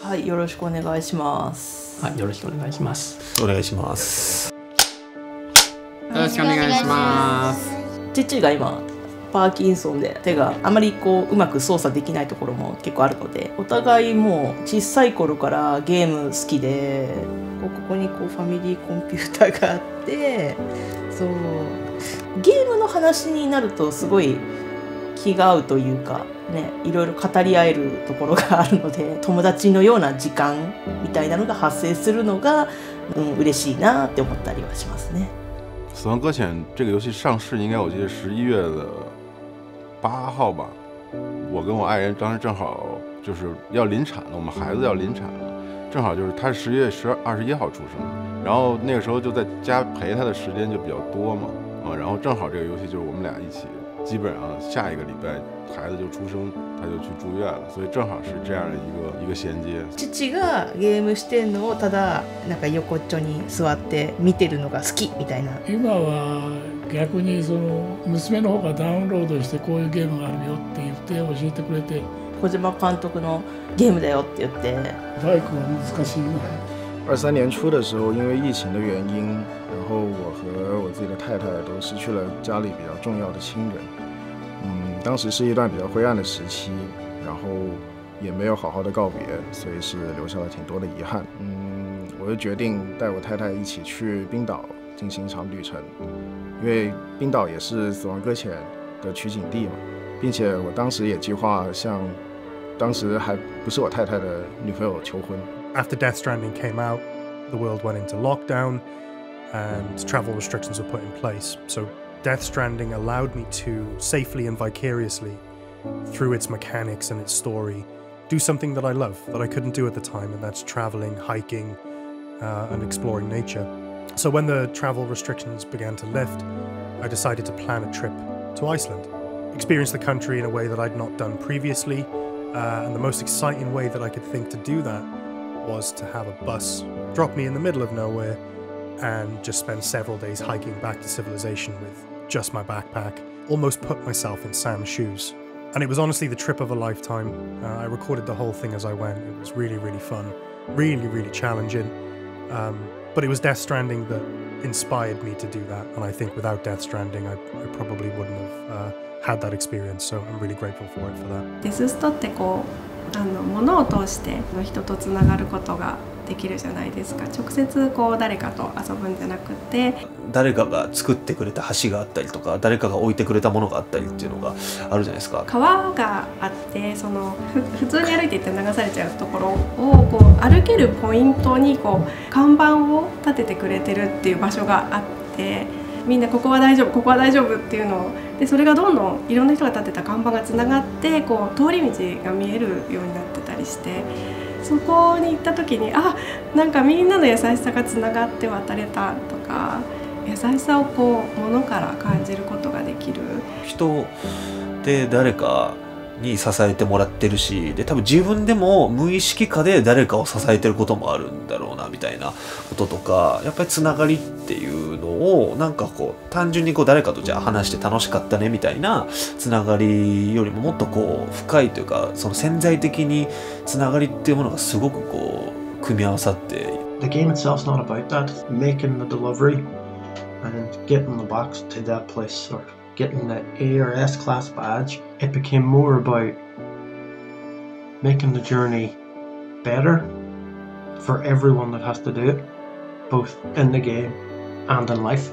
はい、よろしくお願いします。はい、よろしくお願いします。お願いします。よろしくお願いします。父が今パーキンソンで手があまりうまく操作できないところも結構あるので、お互いもう小さい頃からゲーム好きで、ここにファミリーコンピューターがあって、そうゲームの話になるとすごい気が合うというかね、いろいろ語り合えるところがあるので、友達のような時間みたいなのが発生するのが、嬉しいなって思ったりはしますね。死亡搁浅这个游戏上市应该我记得11月的8号吧，我跟我爱人当时正好就是要临产了，我们孩子要临产了，正好就是他是11月21号出生，然后那个时候就在家陪他的时间就比较多嘛，然后正好这个游戏就是我们俩一起，基本上下一个礼拜孩子就出生，他就去住院了，所以正好是这样的一个衔接。父がゲームしてんのをただなんか横っちょに座って見てるのが好きみたいな。今は逆にその娘の方がダウンロードしてこういうゲームがあるよって言って教えてくれて、小島監督のゲームだよって言って。バイクは難しいな。23年初的时候，因为疫情的原因，然后我和我自己的太太都失去了家里比较重要的亲人。当时是一段比较灰暗的时期，然后也没有好好的告别，所以是留下了挺多的遗憾。我就决定带我太太一起去冰岛进行一场旅程，因为冰岛也是《死亡搁浅》的取景地嘛，并且我当时也计划向当时还不是我太太的女朋友求婚。After Death Stranding came out, the world went into lockdown and travel restrictions were put in place. So Death Stranding allowed me to safely and vicariously, through its mechanics and its story, do something that I love, that I couldn't do at the time, and that's traveling, hiking, and exploring nature. So when the travel restrictions began to lift, I decided to plan a trip to Iceland, experience the country in a way that I'd not done previously, and the most exciting way that I could think to do that was to have a bus drop me in the middle of nowhere and just spend several days hiking back to civilization with just my backpack, almost put myself in Sam's shoes. And it was honestly the trip of a lifetime. I recorded the whole thing as I went. It was really, really fun, really, really challenging. But it was Death Stranding that inspired me to do that. And I think without Death Stranding, I probably wouldn't have had that experience. So I'm really grateful for it for that. デスストって物を通して人とつながることができるじゃないですか。直接誰かと遊ぶんじゃなくて、誰かが作ってくれた橋があったりとか、誰かが置いてくれたものがあったりっていうのがあるじゃないですか。川があって、普通に歩いていって流されちゃうところを歩けるポイントに看板を立ててくれてるっていう場所があって、みんなここは大丈夫、ここは大丈夫っていうのをで、それがどんどんいろんな人が立てた看板がつながって通り道が見えるようになってたりして、そこに行った時になんかみんなの優しさがつながって渡れたとか、優しさを物から感じることができる。人って誰かに支えてもらってるし、で多分自分でも無意識下で誰かを支えてることもあるんだろうなみたいなこととか、やっぱりつながりっていうのをなんか単純に誰かとじゃあ話して楽しかったねみたいなつながりよりももっと深いというか、その潜在的につながりっていうものがすごく組み合わさって。The game itself's not about that. Making the delivery and getting the box to that place or getting the A or S class badge, it became more about making the journey better for everyone that has to do it, both in the game and in life.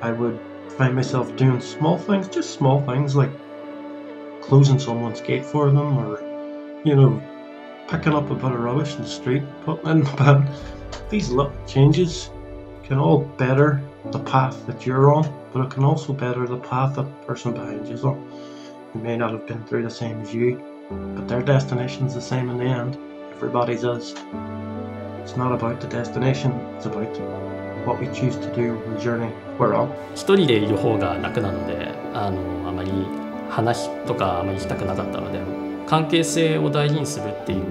I would find myself doing small things, just small things like closing someone's gate for them, or picking up a bit of rubbish in the street, putting it in the bin. These little changes can all better the path that you're on, but it can also better the path that the person behind you is on, who may not have been through the same as you, but their destination's the same in the end. Everybody's is. It's not about the destination, it's about what we choose to do with the journey we're on. 一人でいる方が楽なので、あまり話とかあまりしたくなかったので、関係性を大事にするっていう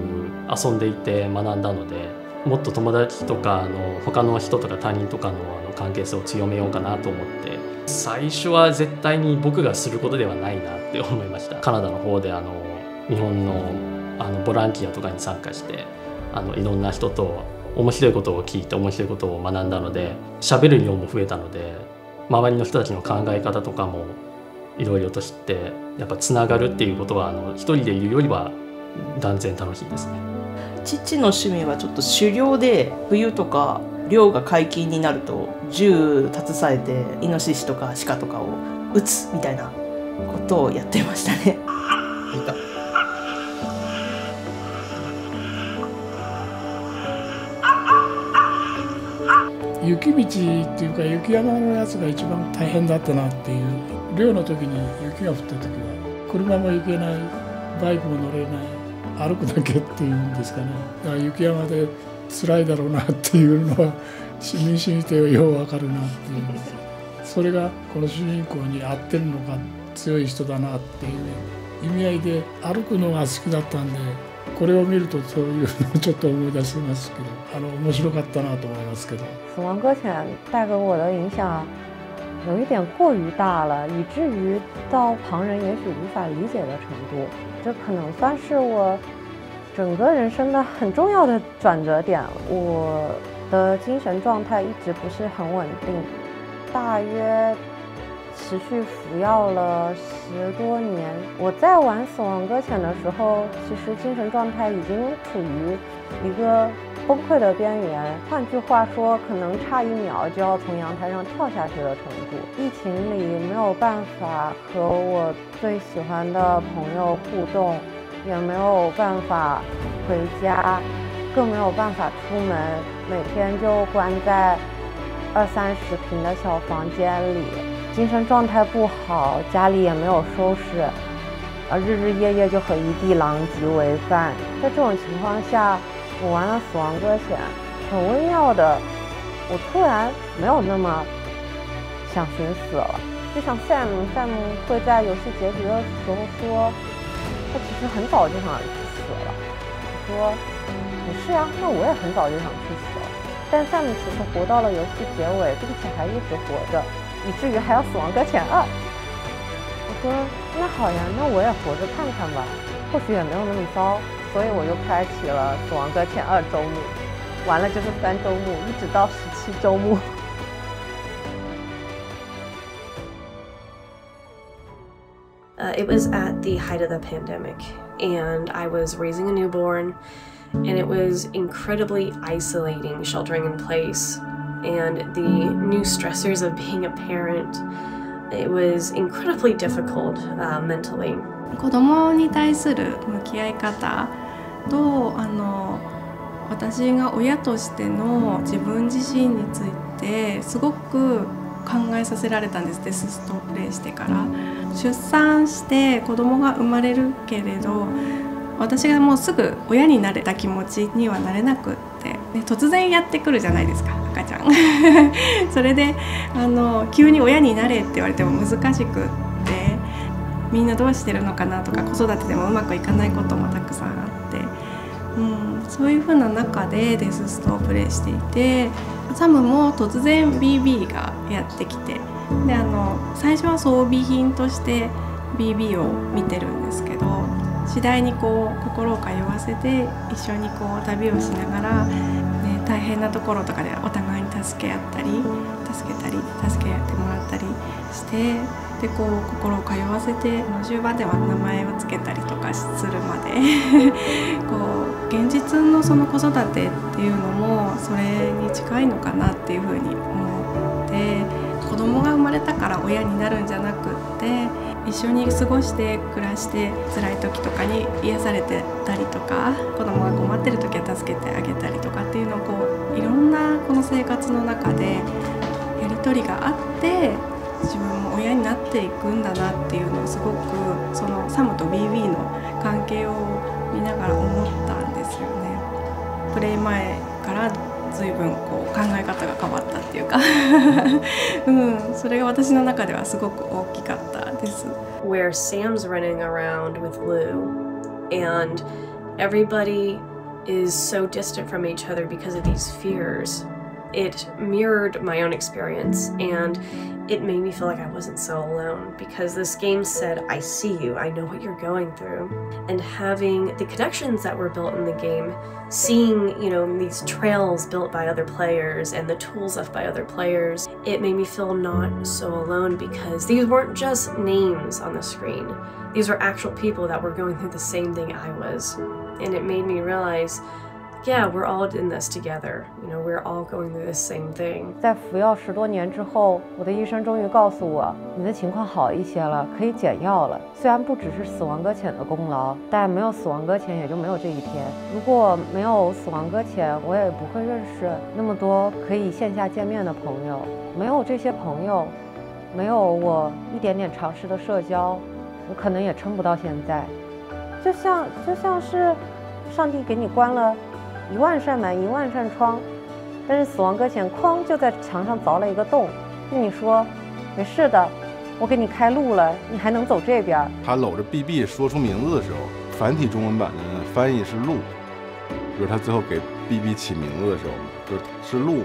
遊んでいて学んだので、もっと友達とか他の人とか他人とかの関係性を強めようかなと思って、最初は絶対に僕がすることではないなって思いました。カナダの方で日本のボランティアとかに参加していろんな人と面白いことを聞いて面白いことを学んだので、喋る量も増えたので、周りの人たちの考え方とかもいろいろと知って、やっぱつながるっていうことは一人でいるよりは断然楽しいですね。父の趣味はちょっと狩猟で、冬とか猟が解禁になると銃携えてイノシシとかシカとかを撃つみたいなことをやってましたね。いた。雪道っていうか雪山のやつが一番大変だったなっていう。漁の時に雪が降った時は車も行けない、バイクも乗れない、歩くだけっていうんですかね。だから雪山で辛いだろうなっていうのは身に染みてようわかるなっていう。それがこの主人公に合ってるのか、強い人だなっていう意味合いで歩くのが好きだったんで、これを見るとそういうのをちょっと思い出しますけど、面白かったなと思いますけど。死亡搁浅带给我的影响有一点过于大了，以至于到旁人也许无法理解的程度。这可能算是我整个人生的很重要的转折点。我的精神状态一直不是很稳定，大约持续服药了10多年。我在玩《死亡搁浅》的时候，其实精神状态已经处于一个崩溃的边缘，换句话说，可能差1秒就要从阳台上跳下去的程度。疫情里没有办法和我最喜欢的朋友互动，也没有办法回家，更没有办法出门，每天就关在20-30平的小房间里。精神状态不好，家里也没有收拾，日日夜夜就和一地狼藉为伴。在这种情况下，我玩了《死亡搁浅》，很微妙的，我突然没有那么想寻死了。就像 Sam 会在游戏结局的时候说，他其实很早就想去死了。我说也是啊，那我也很早就想去死了。但 Sam 其实活到了游戏结尾，并且还一直活着。以至于还要《死亡搁浅2》，我说那好呀，那我也活着看看吧，或许也没有那么糟，所以我又开启了《死亡搁浅2》周目，完了就是3周目，一直到17周目。It was at the height of the pandemic, and I was raising a newborn, and it was incredibly isolating, sheltering in place. And the new stressors of being a parent, it was incredibly difficult mentally. 子供に対する向き合い方と私が親としての自分自身についてすごく考えさせられたんです。デスストプレイしてから出産して子供が生まれるけれど、私がもうすぐ親になれた気持ちにはなれなくって、ね、突然やってくるじゃないですか、赤ちゃんそれで急に親になれって言われても難しくって、みんなどうしてるのかなとか、子育てでもうまくいかないこともたくさんあって、そういう風な中でデスストをプレイしていて、サムも突然 BB がやってきて、で最初は装備品として BB を見てるんですけど、次第にこう心を通わせて一緒にこう旅をしながら、大変なところとかでお互いに助け合ったり助けてもらったりして、でこう心を通わせて終盤では名前を付けたりとかするまでこう現実のその子育てっていうのもそれに近いのかなっていうふうに思って、子供が生まれたから親になるんじゃなくって、一緒に過ごして暮らして辛い時とかに癒されてたりとか、子供が困ってる時は助けてあげたりとかっていうのをこういろんなこの生活の中でやり取りがあって、自分も親になっていくんだなっていうのをすごくそのサムと BB の関係を見ながら思ったんですよね。プレイ前から随分こう考え方が変わったっていうかそれが私の中ではすごく大きかったです。Where Sam's running around with Lou, and everybody is so distant from each other because of these fears. it mirrored my own experience, and it made me feel like I wasn't so alone, because this game said, I see you, I know what you're going through. And having the connections that were built in the game, seeing, these trails built by other players and the tools left by other players, it made me feel not so alone, because these weren't just names on the screen. These were actual people that were going through the same thing I was. And it made me realize, yeah, we're all in this together. We're all going through the same thing. 在服药10多年之后，我的医生终于告诉我，你的情况好一些了，可以减药了。虽然不只是死亡搁浅的功劳，但没有死亡搁浅也就没有这一天。如果没有死亡搁浅，我也不会认识那么多可以线下见面的朋友。没有这些朋友，没有我一点点尝试的社交，我可能也撑不到现在。就像是上帝给你关了1万扇门、1万扇窗，但是死亡搁浅哐就在墙上凿了一个洞，跟你说没事的，我给你开路了，你还能走这边。他搂着 BB 说出名字的时候，繁体中文版的翻译是鹿，就是他最后给 BB 起名字的时候，就是鹿。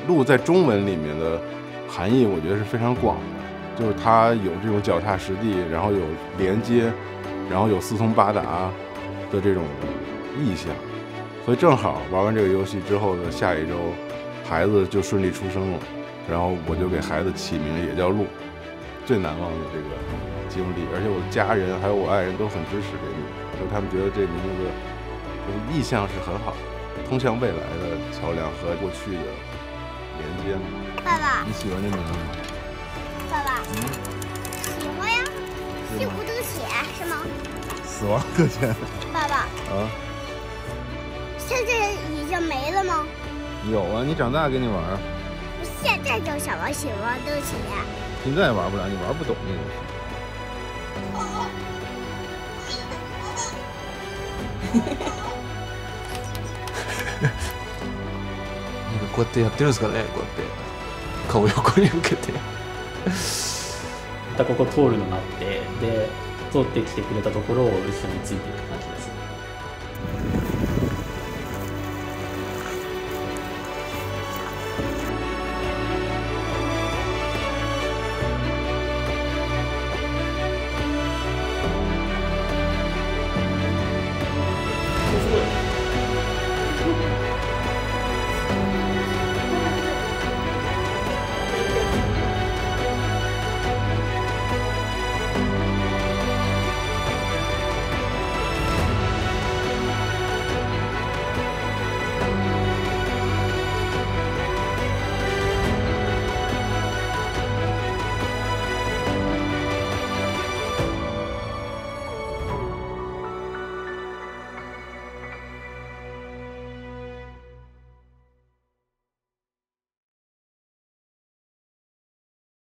鹿在中文里面的含义，我觉得是非常广的，就是它有这种脚踏实地，然后有连接，然后有四通八达的这种意象。所以正好玩完这个游戏之后的下一周，孩子就顺利出生了，然后我就给孩子起名也叫鹿。最难忘的这个经历，而且我的家人还有我爱人都很支持这个名字，就他们觉得这名字就是意象是很好的，通向未来的桥梁和过去的连接。爸爸，你喜欢这名字吗？爸爸，喜欢呀，屁股都血是吗？死亡搁浅。爸爸啊，现在已经没了吗？有啊，你长大跟你玩。我现在就想玩死亡搁浅。现在玩不了，你玩不懂那个游戏。こうやってやってるんですかね、こうやって顔横に向けて。またここ通るのがあって、で通ってきてくれたところを一緒についていく感